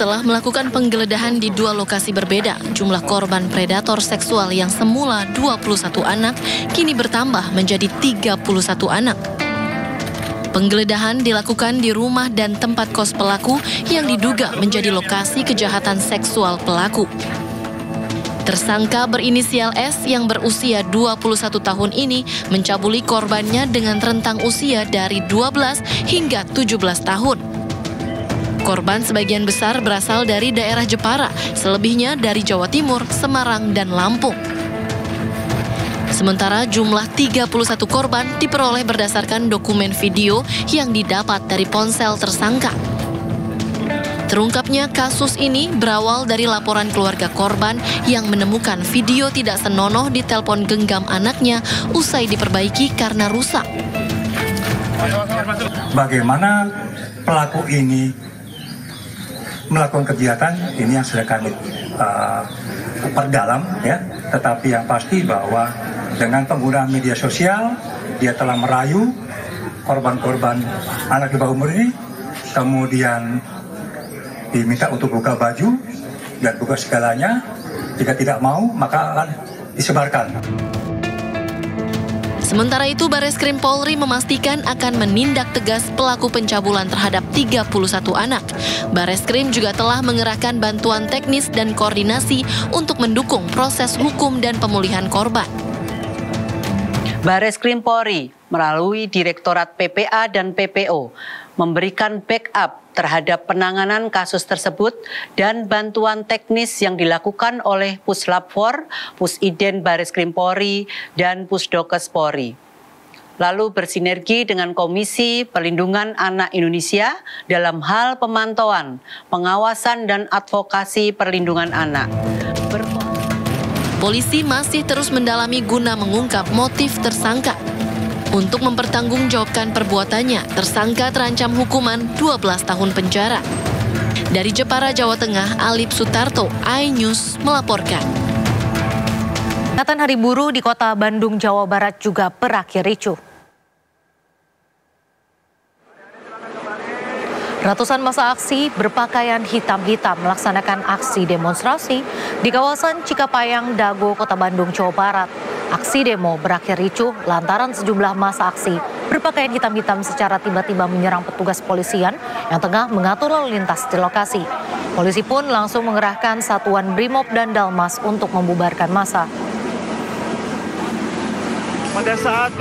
setelah melakukan penggeledahan di 2 lokasi berbeda, jumlah korban predator seksual yang semula 21 anak kini bertambah menjadi 31 anak. Penggeledahan dilakukan di rumah dan tempat kos pelaku yang diduga menjadi lokasi kejahatan seksual pelaku. Tersangka berinisial S yang berusia 21 tahun ini mencabuli korbannya dengan rentang usia dari 12 hingga 17 tahun. Korban sebagian besar berasal dari daerah Jepara, selebihnya dari Jawa Timur, Semarang, dan Lampung. Sementara jumlah 31 korban diperoleh berdasarkan dokumen video yang didapat dari ponsel tersangka. Terungkapnya kasus ini berawal dari laporan keluarga korban yang menemukan video tidak senonoh di telepon genggam anaknya usai diperbaiki karena rusak. Bagaimana pelaku ini melakukan kegiatan ini yang sudah kami perdalam, ya. Tetapi yang pasti bahwa dengan penggunaan media sosial dia telah merayu korban-korban anak di bawah umur ini, kemudian diminta untuk buka baju dan buka segalanya. Jika tidak mau maka akan disebarkan. Sementara itu, Bareskrim Polri memastikan akan menindak tegas pelaku pencabulan terhadap 31 anak. Bareskrim juga telah mengerahkan bantuan teknis dan koordinasi untuk mendukung proses hukum dan pemulihan korban. Bareskrim Polri melalui Direktorat PPA dan PPO memberikan backup terhadap penanganan kasus tersebut dan bantuan teknis yang dilakukan oleh Puslap 4, Pusiden Bareskrim Polri, dan Pusdokes Polri. Lalu bersinergi dengan Komisi Perlindungan Anak Indonesia dalam hal pemantauan, pengawasan, dan advokasi perlindungan anak. Polisi masih terus mendalami guna mengungkap motif tersangka. Untuk mempertanggungjawabkan perbuatannya, tersangka terancam hukuman 12 tahun penjara. Dari Jepara, Jawa Tengah, Alip Sutarto, iNews melaporkan. Peringatan Hari Buruh di Kota Bandung, Jawa Barat juga berakhir ricuh. Ratusan massa aksi berpakaian hitam-hitam melaksanakan aksi demonstrasi di kawasan Cikapayang, Dago, Kota Bandung, Jawa Barat. Aksi demo berakhir ricuh lantaran sejumlah massa aksi berpakaian hitam-hitam secara tiba-tiba menyerang petugas polisian yang tengah mengatur lalu lintas di lokasi. Polisi pun langsung mengerahkan satuan Brimob dan Dalmas untuk membubarkan massa. Pada saat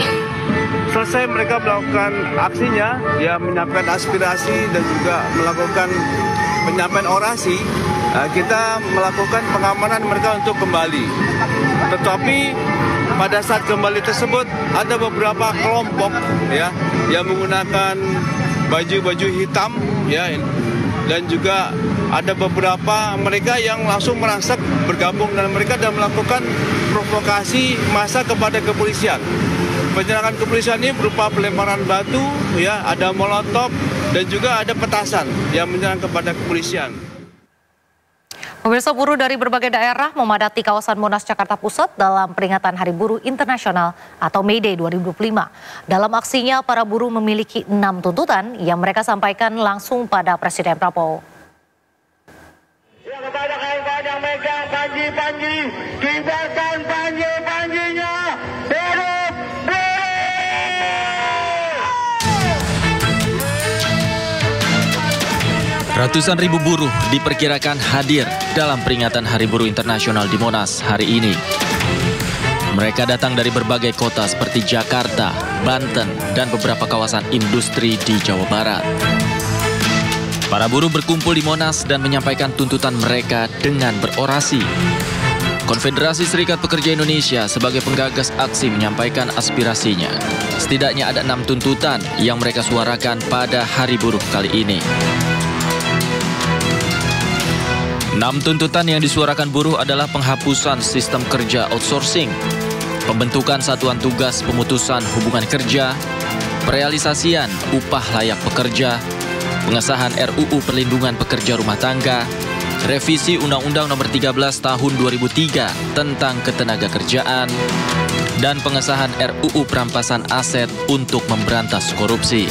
selesai mereka melakukan aksinya, ya menyampaikan aspirasi dan juga melakukan penyampaian orasi, kita melakukan pengamanan mereka untuk kembali. Tetapi pada saat kembali tersebut ada beberapa kelompok ya yang menggunakan baju-baju hitam ya, dan juga ada beberapa mereka yang langsung merangsek bergabung dengan mereka dan melakukan provokasi massa kepada kepolisian. Penyerangan kepolisian ini berupa pelemparan batu ya, ada molotov dan juga ada petasan yang menyerang kepada kepolisian. Pemirsa, buruh dari berbagai daerah memadati kawasan Monas, Jakarta Pusat dalam peringatan Hari Buruh Internasional atau May Day 2025. Dalam aksinya, para buruh memiliki 6 tuntutan yang mereka sampaikan langsung pada Presiden Prabowo. Kepada kawan-kawan yang megang panji-panji, kibarkan panji-panjinya. Hidup buruh! Ratusan ribu buruh diperkirakan hadir dalam peringatan Hari Buruh Internasional di Monas hari ini. Mereka datang dari berbagai kota seperti Jakarta, Banten, dan beberapa kawasan industri di Jawa Barat. Para buruh berkumpul di Monas dan menyampaikan tuntutan mereka dengan berorasi. Konfederasi Serikat Pekerja Indonesia sebagai penggagas aksi menyampaikan aspirasinya. Setidaknya ada 6 tuntutan yang mereka suarakan pada Hari Buruh kali ini. 6 tuntutan yang disuarakan buruh adalah penghapusan sistem kerja outsourcing, pembentukan satuan tugas pemutusan hubungan kerja, perealisasian upah layak pekerja, pengesahan RUU Perlindungan Pekerja Rumah Tangga, revisi Undang-Undang Nomor 13 Tahun 2003 tentang Ketenagakerjaan, dan pengesahan RUU Perampasan Aset untuk memberantas korupsi.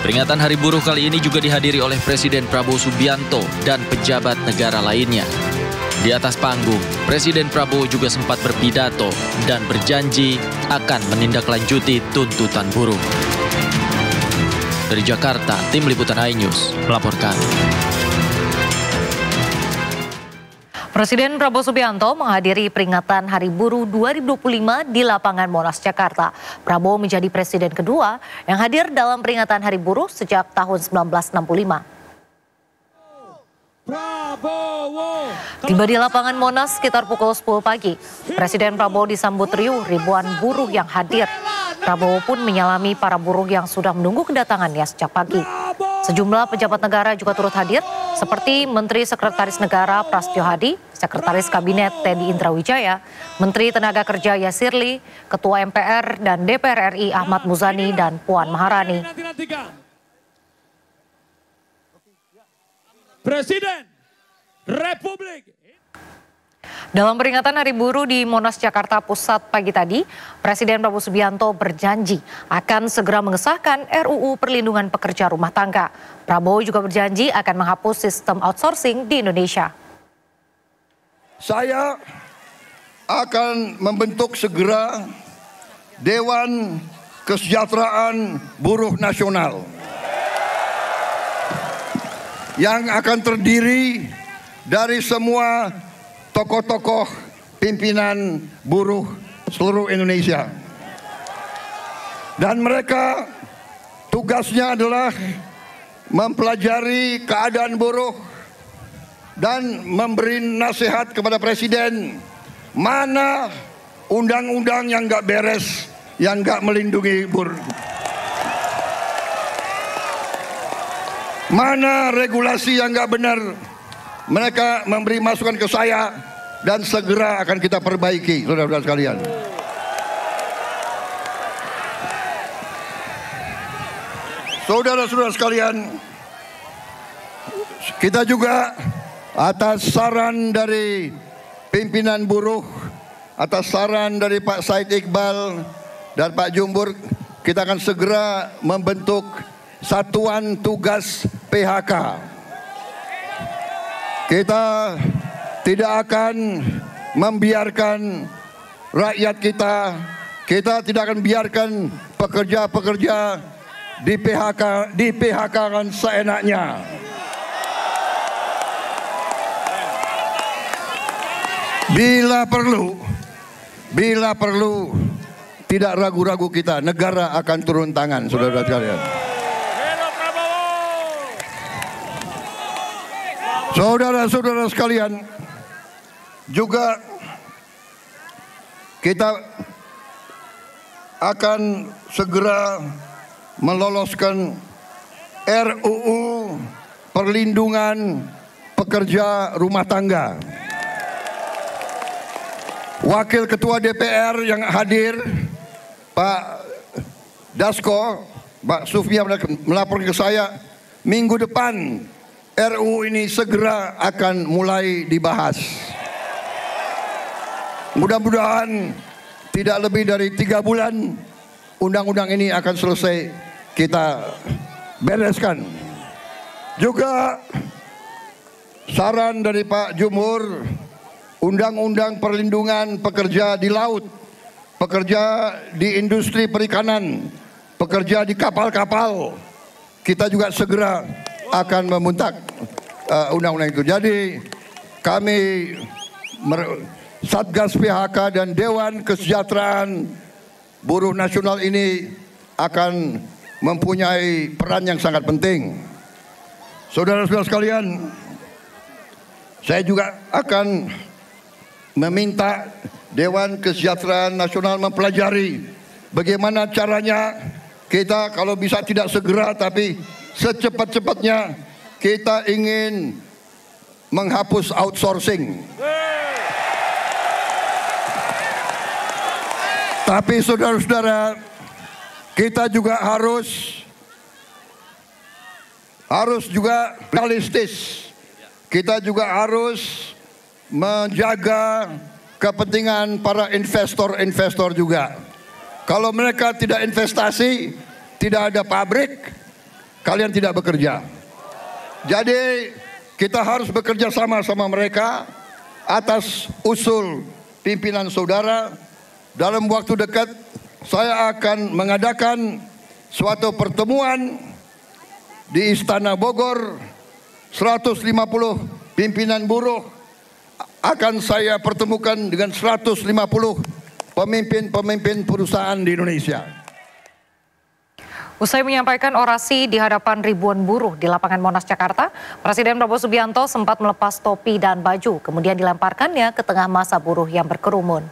Peringatan Hari Buruh kali ini juga dihadiri oleh Presiden Prabowo Subianto dan pejabat negara lainnya. Di atas panggung, Presiden Prabowo juga sempat berpidato dan berjanji akan menindaklanjuti tuntutan buruh. Dari Jakarta, Tim Liputan iNews melaporkan. Presiden Prabowo Subianto menghadiri peringatan Hari Buruh 2025 di lapangan Monas, Jakarta. Prabowo menjadi presiden kedua yang hadir dalam peringatan Hari Buruh sejak tahun 1965. Tiba di lapangan Monas sekitar pukul 10 pagi. Presiden Prabowo disambut riuh ribuan buruh yang hadir. Prabowo pun menyalami para buruh yang sudah menunggu kedatangannya sejak pagi. Sejumlah pejabat negara juga turut hadir, seperti Menteri Sekretaris Negara Prasetyo Hadi, Sekretaris Kabinet Teddy Indrawijaya, Menteri Tenaga Kerja Yasirli, Ketua MPR dan DPR RI Ahmad Muzani, dan Puan Maharani. Presiden Republik. Dalam peringatan Hari Buruh di Monas, Jakarta Pusat pagi tadi, Presiden Prabowo Subianto berjanji akan segera mengesahkan RUU Perlindungan Pekerja Rumah Tangga. Prabowo juga berjanji akan menghapus sistem outsourcing di Indonesia. Saya akan membentuk segera Dewan Kesejahteraan Buruh Nasional yang akan terdiri dari semua tokoh-tokoh pimpinan buruh seluruh Indonesia. Dan mereka tugasnya adalah mempelajari keadaan buruh dan memberi nasihat kepada Presiden mana undang-undang yang nggak beres, yang nggak melindungi buruh. Mana regulasi yang nggak benar, mereka memberi masukan ke saya dan segera akan kita perbaiki, saudara-saudara sekalian. Saudara-saudara sekalian, kita juga atas saran dari pimpinan buruh, atas saran dari Pak Said Iqbal dan Pak Jumbur, kita akan segera membentuk Satuan Tugas PHK. Kita tidak akan membiarkan rakyat kita tidak akan biarkan pekerja-pekerja di PHK-kan seenaknya. Bila perlu, tidak ragu-ragu kita, negara akan turun tangan, saudara-saudara sekalian. Saudara-saudara sekalian, juga kita akan segera meloloskan RUU Perlindungan Pekerja Rumah Tangga. Wakil Ketua DPR yang hadir, Pak Dasko, Pak Sufia melapor ke saya, minggu depan RUU ini segera akan mulai dibahas. Mudah-mudahan tidak lebih dari 3 bulan undang-undang ini akan selesai kita bereskan. Juga saran dari Pak Jumhur, undang-undang perlindungan pekerja di laut, pekerja di industri perikanan, pekerja di kapal-kapal, kita juga segera akan memuntak undang-undang itu. Jadi kami Satgas PHK dan Dewan Kesejahteraan Buruh Nasional ini akan mempunyai peran yang sangat penting. Saudara-saudara sekalian, saya juga akan meminta Dewan Kesejahteraan Nasional mempelajari bagaimana caranya kita kalau bisa tidak segera tapi secepat-cepatnya kita ingin menghapus outsourcing. Tapi saudara-saudara, kita juga harus juga realistis. Kita juga harus menjaga kepentingan para investor juga. Kalau mereka tidak investasi, tidak ada pabrik, kalian tidak bekerja. Jadi kita harus bekerja sama mereka atas usul pimpinan saudara. Dalam waktu dekat saya akan mengadakan suatu pertemuan di Istana Bogor. 150 pimpinan buruh akan saya pertemukan dengan 150 pemimpin-pemimpin perusahaan di Indonesia. Usai menyampaikan orasi di hadapan ribuan buruh di lapangan Monas, Jakarta, Presiden Prabowo Subianto sempat melepas topi dan baju, kemudian dilemparkannya ke tengah massa buruh yang berkerumun.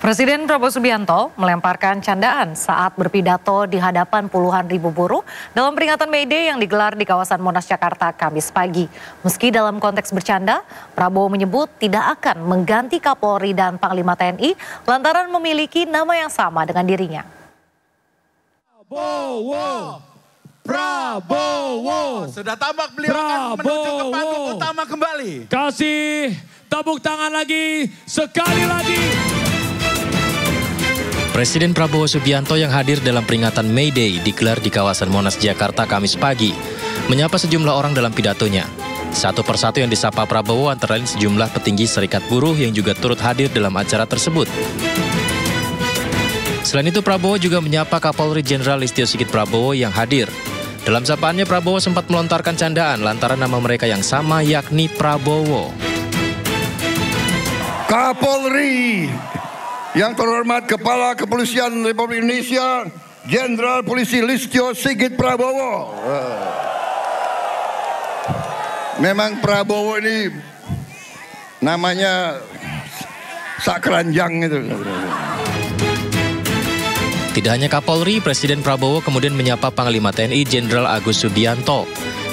Presiden Prabowo Subianto melemparkan candaan saat berpidato di hadapan puluhan ribu buruh dalam peringatan May Day yang digelar di kawasan Monas, Jakarta, Kamis pagi. Meski dalam konteks bercanda, Prabowo menyebut tidak akan mengganti Kapolri dan Panglima TNI lantaran memiliki nama yang sama dengan dirinya. Prabowo. Sudah tampak beliau akan menuju ke panggung utama kembali. Kasih tepuk tangan lagi, sekali lagi. Presiden Prabowo Subianto yang hadir dalam peringatan May Day digelar di kawasan Monas, Jakarta, Kamis pagi, menyapa sejumlah orang dalam pidatonya. Satu persatu yang disapa Prabowo antara lain sejumlah petinggi serikat buruh yang juga turut hadir dalam acara tersebut. Selain itu, Prabowo juga menyapa Kapolri Jenderal Listio Sigit Prabowo yang hadir. Dalam sapaannya, Prabowo sempat melontarkan candaan lantaran nama mereka yang sama, yakni Prabowo. Kapolri yang terhormat Kepala Kepolisian Republik Indonesia, Jenderal Polisi Listio Sigit Prabowo. Memang Prabowo ini namanya sakranjang itu. Tidak hanya Kapolri, Presiden Prabowo kemudian menyapa Panglima TNI Jenderal Agus Subianto.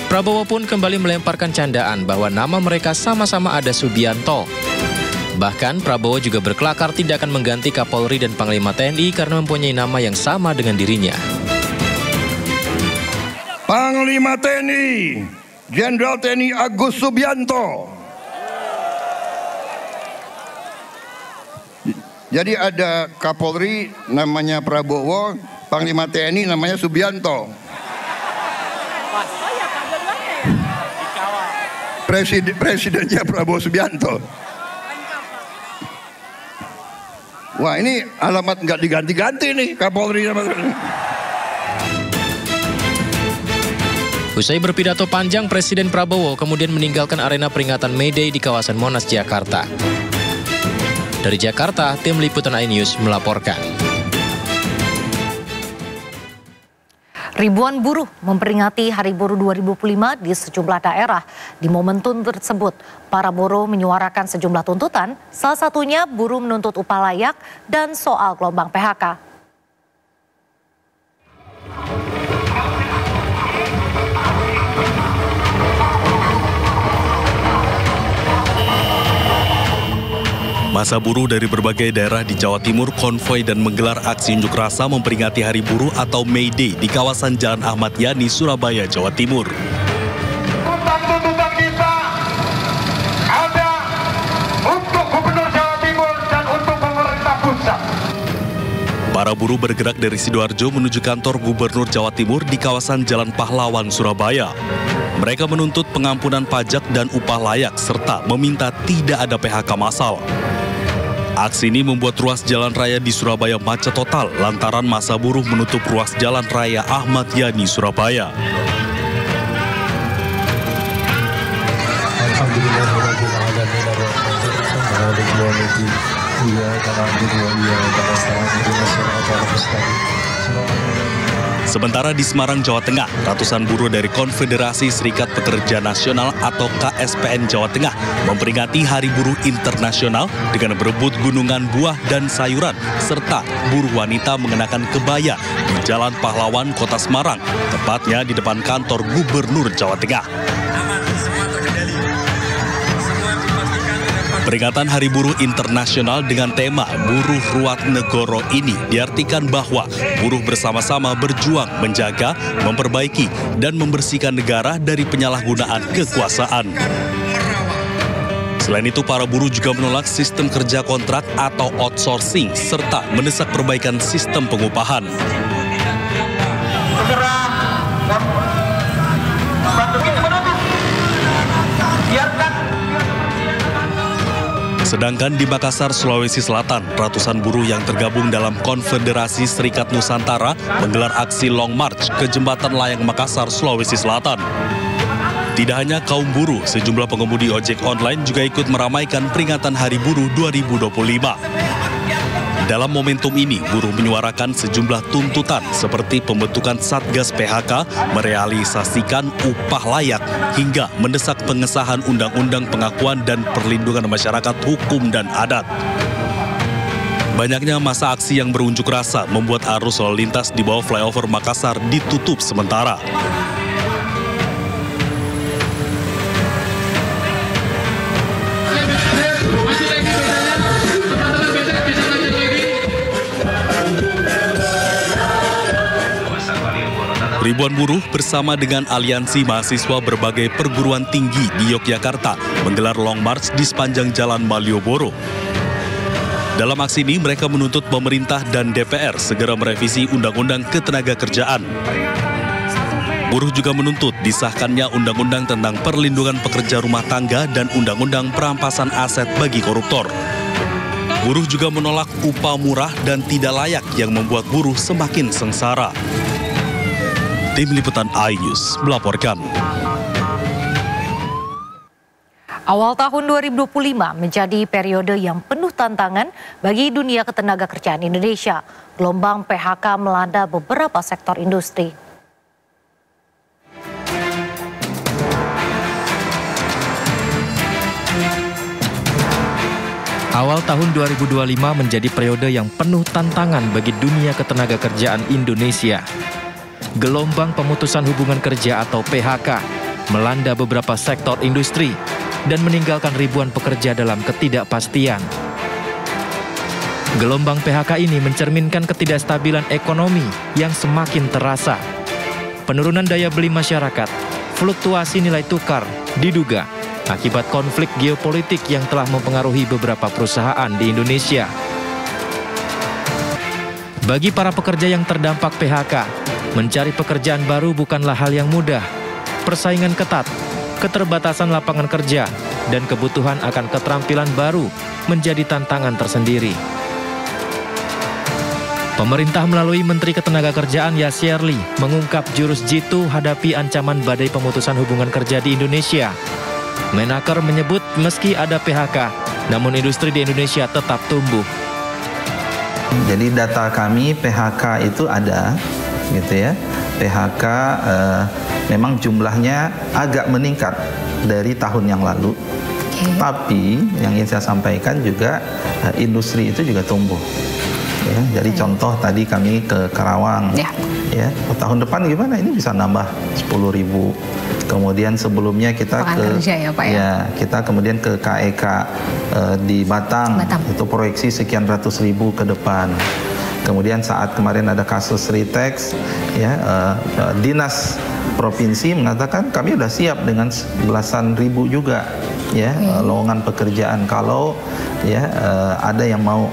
Prabowo pun kembali melemparkan candaan bahwa nama mereka sama-sama ada Subianto. Bahkan Prabowo juga berkelakar tidak akan mengganti Kapolri dan Panglima TNI karena mempunyai nama yang sama dengan dirinya. Panglima TNI, Jenderal TNI Agus Subianto. Jadi ada Kapolri namanya Prabowo, Panglima TNI namanya Subianto. Presidennya Prabowo Subianto. Wah, ini alamat nggak diganti-ganti nih Kapolri. Usai berpidato panjang, Presiden Prabowo kemudian meninggalkan arena peringatan May Day di kawasan Monas, Jakarta. Dari Jakarta, tim liputan iNews melaporkan. Ribuan buruh memperingati Hari Buruh 2025 di sejumlah daerah. Di momentum tersebut, para buruh menyuarakan sejumlah tuntutan, salah satunya buruh menuntut upah layak dan soal gelombang PHK. Massa buruh dari berbagai daerah di Jawa Timur konvoi dan menggelar aksi unjuk rasa memperingati Hari Buruh atau May Day di kawasan Jalan Ahmad Yani, Surabaya, Jawa Timur. Tuntutan kita ada untuk Gubernur Jawa Timur dan untuk pemerintah pusat. Para Para buruh bergerak dari Sidoarjo menuju kantor Gubernur Jawa Timur di kawasan Jalan Pahlawan, Surabaya. Mereka menuntut pengampunan pajak dan upah layak serta meminta tidak ada PHK massal. Aksi ini membuat ruas jalan raya di Surabaya macet total lantaran massa buruh menutup ruas jalan raya Ahmad Yani, Surabaya. Sementara di Semarang, Jawa Tengah, ratusan buruh dari Konfederasi Serikat Pekerja Nasional atau KSPN Jawa Tengah memperingati Hari Buruh Internasional dengan berebut gunungan buah dan sayuran, serta buruh wanita mengenakan kebaya di Jalan Pahlawan, Kota Semarang, tepatnya di depan kantor Gubernur Jawa Tengah. Peringatan Hari Buruh Internasional dengan tema Buruh Ruat Negoro ini diartikan bahwa buruh bersama-sama berjuang menjaga, memperbaiki, dan membersihkan negara dari penyalahgunaan kekuasaan. Selain itu, para buruh juga menolak sistem kerja kontrak atau outsourcing, serta mendesak perbaikan sistem pengupahan. Sedangkan di Makassar, Sulawesi Selatan, ratusan buruh yang tergabung dalam Konfederasi Serikat Nusantara menggelar aksi Long March ke Jembatan Layang Makassar, Sulawesi Selatan. Tidak hanya kaum buruh, sejumlah pengemudi ojek online juga ikut meramaikan peringatan Hari Buruh 2025. Dalam momentum ini, buruh menyuarakan sejumlah tuntutan seperti pembentukan Satgas PHK, merealisasikan upah layak, hingga mendesak pengesahan Undang-Undang Pengakuan dan Perlindungan Masyarakat Hukum dan Adat. Banyaknya massa aksi yang berunjuk rasa membuat arus lalu lintas di bawah flyover Makassar ditutup sementara. Ribuan buruh bersama dengan aliansi mahasiswa berbagai perguruan tinggi di Yogyakarta menggelar Long March di sepanjang Jalan Malioboro. Dalam aksi ini, mereka menuntut pemerintah dan DPR segera merevisi Undang-Undang Ketenagakerjaan. Buruh juga menuntut disahkannya Undang-Undang tentang Perlindungan Pekerja Rumah Tangga dan Undang-Undang Perampasan Aset bagi koruptor. Buruh juga menolak upah murah dan tidak layak yang membuat buruh semakin sengsara. Tim Liputan iNews melaporkan. Awal tahun 2025 menjadi periode yang penuh tantangan bagi dunia ketenagakerjaan Indonesia. Gelombang PHK melanda beberapa sektor industri. Awal tahun 2025 menjadi periode yang penuh tantangan bagi dunia ketenagakerjaan Indonesia. Gelombang pemutusan hubungan kerja atau PHK melanda beberapa sektor industri dan meninggalkan ribuan pekerja dalam ketidakpastian. Gelombang PHK ini mencerminkan ketidakstabilan ekonomi yang semakin terasa. Penurunan daya beli masyarakat, fluktuasi nilai tukar diduga akibat konflik geopolitik yang telah mempengaruhi beberapa perusahaan di Indonesia. Bagi para pekerja yang terdampak PHK, mencari pekerjaan baru bukanlah hal yang mudah. Persaingan ketat, keterbatasan lapangan kerja, dan kebutuhan akan keterampilan baru menjadi tantangan tersendiri. Pemerintah melalui Menteri Ketenagakerjaan Yasirli mengungkap jurus jitu hadapi ancaman badai pemutusan hubungan kerja di Indonesia. Menaker menyebut meski ada PHK, namun industri di Indonesia tetap tumbuh. Jadi data kami PHK itu ada, gitu ya. PHK memang jumlahnya agak meningkat dari tahun yang lalu. Tapi yang ingin saya sampaikan juga industri itu juga tumbuh. Ya, jadi contoh tadi kami ke Karawang, ya tahun depan gimana? Ini bisa nambah 10.000. Kemudian sebelumnya kita kita kemudian ke KEK di Batang, itu proyeksi sekian ratus ribu ke depan. Kemudian saat kemarin ada kasus Ritex, ya dinas provinsi mengatakan kami sudah siap dengan belasan ribu juga, ya lowongan pekerjaan kalau ya ada yang mau.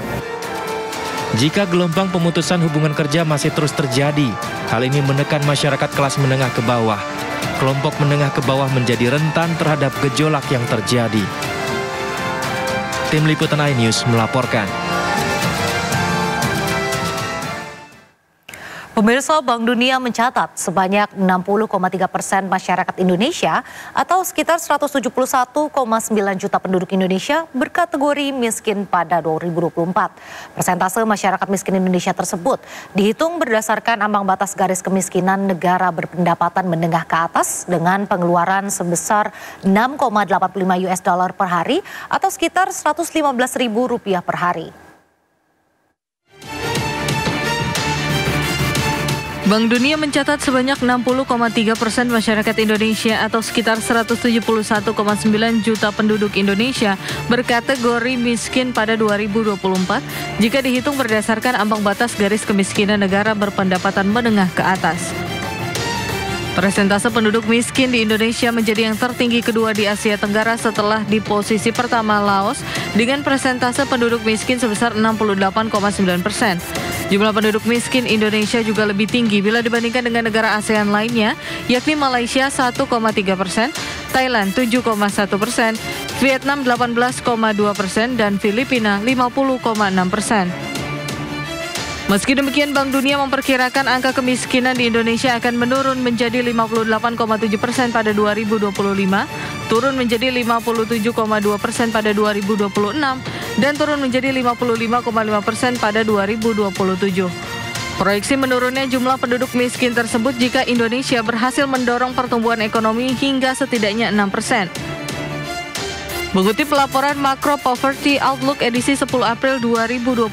Jika gelombang pemutusan hubungan kerja masih terus terjadi, hal ini menekan masyarakat kelas menengah ke bawah. Kelompok menengah ke bawah menjadi rentan terhadap gejolak yang terjadi. Tim Liputan iNews melaporkan. Pemirsa, Bank Dunia mencatat sebanyak 60,3% masyarakat Indonesia atau sekitar 171,9 juta penduduk Indonesia berkategori miskin pada 2024. Persentase masyarakat miskin Indonesia tersebut dihitung berdasarkan ambang batas garis kemiskinan negara berpendapatan menengah ke atas dengan pengeluaran sebesar 6,85 US dollar per hari atau sekitar Rp115.000 per hari. Bank Dunia mencatat sebanyak 60,3% masyarakat Indonesia atau sekitar 171,9 juta penduduk Indonesia berkategori miskin pada 2024 jika dihitung berdasarkan ambang batas garis kemiskinan negara berpendapatan menengah ke atas. Persentase penduduk miskin di Indonesia menjadi yang tertinggi kedua di Asia Tenggara setelah di posisi pertama Laos dengan persentase penduduk miskin sebesar 68,9%. Jumlah penduduk miskin Indonesia juga lebih tinggi bila dibandingkan dengan negara ASEAN lainnya, yakni Malaysia 1,3%, Thailand 7,1%, Vietnam 18,2%, dan Filipina 50,6%. Meski demikian, Bank Dunia memperkirakan angka kemiskinan di Indonesia akan menurun menjadi 58,7% pada 2025, turun menjadi 57,2% pada 2026, dan turun menjadi 55,5% pada 2027. Proyeksi menurunnya jumlah penduduk miskin tersebut jika Indonesia berhasil mendorong pertumbuhan ekonomi hingga setidaknya 6%. Mengutip laporan Macro Poverty Outlook edisi 10 April 2025,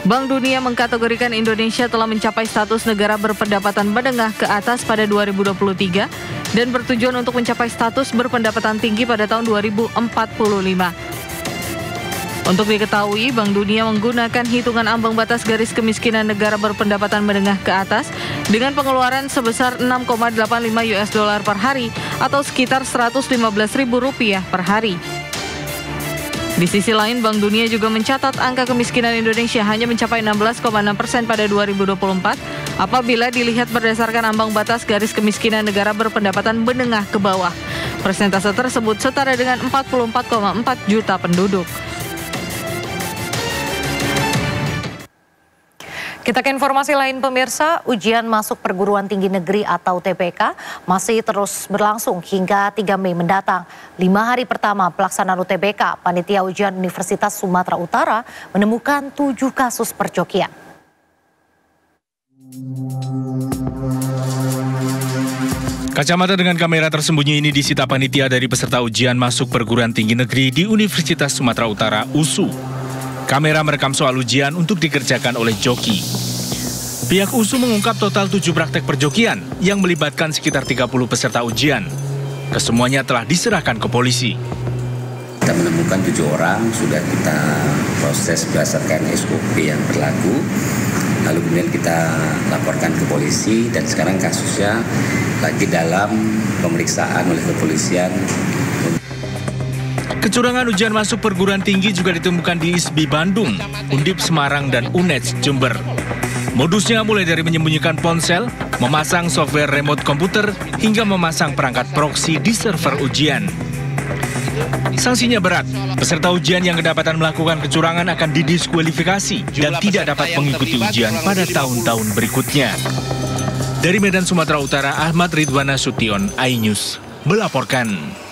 Bank Dunia mengkategorikan Indonesia telah mencapai status negara berpendapatan menengah ke atas pada 2023 dan bertujuan untuk mencapai status berpendapatan tinggi pada tahun 2045. Untuk diketahui, Bank Dunia menggunakan hitungan ambang batas garis kemiskinan negara berpendapatan menengah ke atas dengan pengeluaran sebesar 6,85 US dollar per hari atau sekitar Rp115.000 per hari. Di sisi lain, Bank Dunia juga mencatat angka kemiskinan Indonesia hanya mencapai 16,6% pada 2024 apabila dilihat berdasarkan ambang batas garis kemiskinan negara berpendapatan menengah ke bawah. Persentase tersebut setara dengan 44,4 juta penduduk. Kita ke informasi lain, pemirsa. Ujian masuk perguruan tinggi negeri atau TPK masih terus berlangsung hingga 3 Mei mendatang. 5 hari pertama pelaksanaan UTBK, Panitia Ujian Universitas Sumatera Utara menemukan 7 kasus percokian. Kacamata dengan kamera tersembunyi ini disita panitia dari peserta ujian masuk perguruan tinggi negeri di Universitas Sumatera Utara, USU. Kamera merekam soal ujian untuk dikerjakan oleh joki. Pihak USU mengungkap total 7 praktek perjokian yang melibatkan sekitar 30 peserta ujian. Kesemuanya telah diserahkan ke polisi. Kita menemukan 7 orang, sudah kita proses berdasarkan SOP yang berlaku. Lalu kemudian kita laporkan ke polisi dan sekarang kasusnya lagi dalam pemeriksaan oleh kepolisian. Kecurangan ujian masuk perguruan tinggi juga ditemukan di ISBI Bandung, Undip Semarang, dan UNED Jember. Modusnya mulai dari menyembunyikan ponsel, memasang software remote komputer, hingga memasang perangkat proxy di server ujian. Sanksinya berat, peserta ujian yang kedapatan melakukan kecurangan akan didiskualifikasi dan tidak dapat mengikuti ujian pada tahun-tahun berikutnya. Dari Medan, Sumatera Utara, Ahmad Ridwan Nasution, iNews melaporkan.